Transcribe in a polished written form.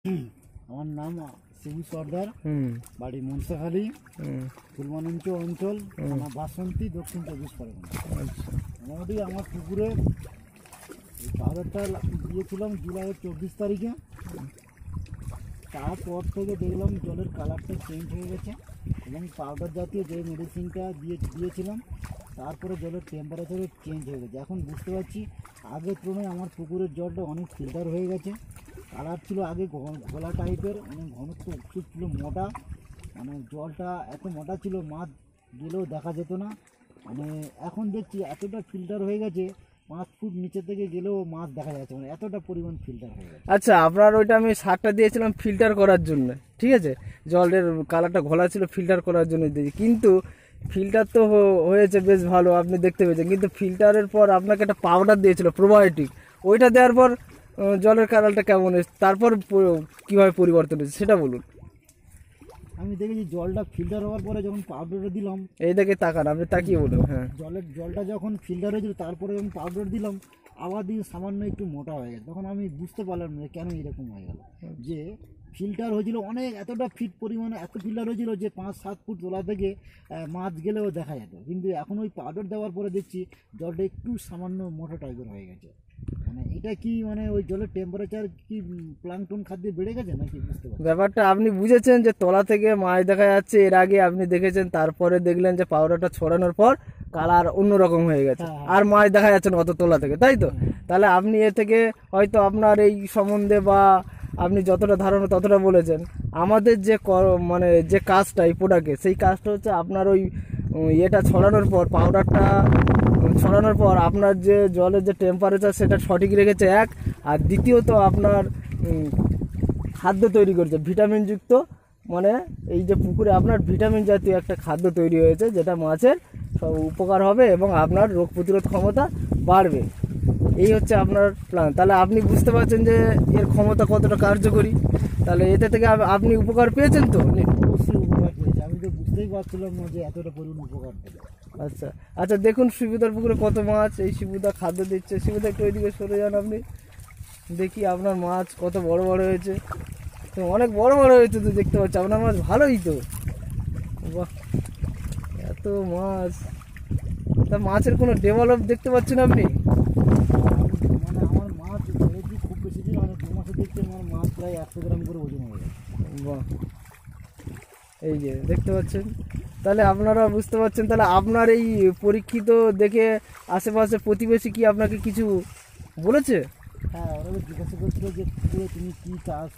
আমার নাম শিবু সর্দার, বাড়ি মনসাখালী, ফুলমানঞ্চ অঞ্চল, থানা বাসন্তী, দক্ষিণ 24 পরগনা। মোটামুটি আমার পুকুরে এই পাউডারটা দিয়েছিলাম জুলাইয়ের 24 তারিখে। তারপর থেকে দেখলাম জলের কালারটা চেঞ্জ হয়ে গেছে এবং পাউডার জাতীয় যে মেডিসিনটা দিয়েছিলাম তারপরে জলের টেম্পারেচারও চেঞ্জ হয়ে গেছে। এখন বুঝতে পারছি আগের তুলনায় আমার পুকুরের জলটা অনেক ফিল্টার হয়ে গেছে। কালার ছিল আগে ঘোলা টাইপের, মানে ঘনত্ব একটু ছিল মোটা, মানে জলটা এত মোটা ছিল মাছ গেলেও দেখা যেত না। মানে এখন দেখছি এতটা ফিল্টার হয়ে গেছে, 5 ফুট নিচে থেকে গেলেও মাছ দেখা যাচ্ছে, মানে এতটা পরিমাণ ফিল্টার হয়ে গেছে। আচ্ছা, আপনার ওইটা আমি সারটা দিয়েছিলাম ফিল্টার করার জন্য, ঠিক আছে, জলের কালারটা ঘোলা ছিল ফিল্টার করার জন্য দিয়েছি, কিন্তু ফিল্টার তো হয়েছে বেশ ভালো, আপনি দেখতে পেয়েছেন, কিন্তু ফিল্টারের পর আপনাকে একটা পাউডার দিয়েছিল প্রোবায়োটিক, ওইটা দেওয়ার পর জলের কালারটা কেমন এসেছে, তারপর কীভাবে পরিবর্তন হয়েছে সেটা বলুন। আমি দেখেছি জলটা ফিল্টার হওয়ার পরে যখন পাউডারটা দিলাম, এই দিকে তাকান, আপনি তাকিয়ে বলুন। হ্যাঁ, জলটা যখন ফিল্টার হয়েছিল তারপরে যখন পাউডার দিলাম আবার দিয়ে সামান্য একটু মোটা হয়ে গেছে। তখন আমি বুঝতে পারলাম না কেন এরকম হয়ে গেল, যে ফিল্টার হয়েছিল অনেক, এতটা ফিট পরিমাণে এত ফিল্টার হয়েছিল যে 5-7 ফুট তোলা থেকে মাছ গেলেও দেখা যেত, কিন্তু এখন ওই পাউডার দেওয়ার পরে দেখছি জলটা একটু সামান্য মোটা টাইপের হয়ে গেছে। মানে এটা কি, মানে ওই জলের টেম্পারেচার কি প্লাঙ্কটন খাদ্যে বেড়ে গেছে নাকি বুঝতে পারছি। ব্যাপারটা আপনি বুঝেছেন যে তলা থেকে মাছ দেখা যাচ্ছে, এর আগে আপনি দেখেছেন, তারপরে দেখলেন যে পাউডারটা ছড়ানোর পর কালার অন্যরকম হয়ে গেছে, আর মাছ দেখা যাচ্ছে না অত তলা থেকে, তাই তো? তাহলে আপনি এ থেকে হয়তো আপনার এই সম্বন্ধে বা আপনি যতটা ধারণা ততটা বলেছেন। আমাদের যে মানে যে কাজটা এই প্রোডাক্টে, সেই কাজটা হচ্ছে আপনার ওই এটা ছড়ানোর পর, পাউডারটা ছড়ানোর পর আপনার যে জলের যে টেম্পারেচার সেটা সঠিক রেখেছে এক, আর দ্বিতীয়ত আপনার খাদ্য তৈরি করেছে ভিটামিনযুক্ত, মানে এই যে পুকুরে আপনার ভিটামিন জাতীয় একটা খাদ্য তৈরি হয়েছে, যেটা মাছের সব উপকার হবে এবং আপনার রোগ প্রতিরোধ ক্ষমতা বাড়বে। এই হচ্ছে আপনার প্ল্যান। তাহলে আপনি বুঝতে পারছেন যে এর ক্ষমতা কতটা কার্যকরী। তাহলে এতে থেকে আপনি উপকার পেয়েছেন তো? অবশ্যই উপকার পেয়েছে, আমি তো বুঝতেই পারছিলাম না যে এতটা পরিমাণ উপকার পেলে। আচ্ছা আচ্ছা, দেখুন শিবুদার পুকুরে কত মাছ, এই শিবুদা খাদ্য দিচ্ছে। শিবুদা একটু ওইদিকে সরে যান আপনি, দেখি আপনার মাছ কত বড় বড় হয়েছে। তো অনেক বড় বড় হয়েছে তো, দেখতে পাচ্ছি আপনার মাছ ভালোই তো। বাহ, এত মাছ! তা মাছের কোনো ডেভেলপ দেখতে পাচ্ছেন আপনি? মানে আমার মাছ ছেড়েছি খুব বেশি দিন, মানে 2 মাসে দেখছি আমার মাছ প্রায় 100 গ্রাম করে ওজন হয়ে গেছে। বাহ, এই যে দেখতে পাচ্ছেন, তাহলে আপনারা বুঝতে পারছেন। তাহলে আপনার এই পরীক্ষিত দেখে আশেপাশে প্রতিবেশী কি আপনাকে কিছু বলেছে? হ্যাঁ, ওরা জিজ্ঞাসা করছিল যে তুমি কী চাষ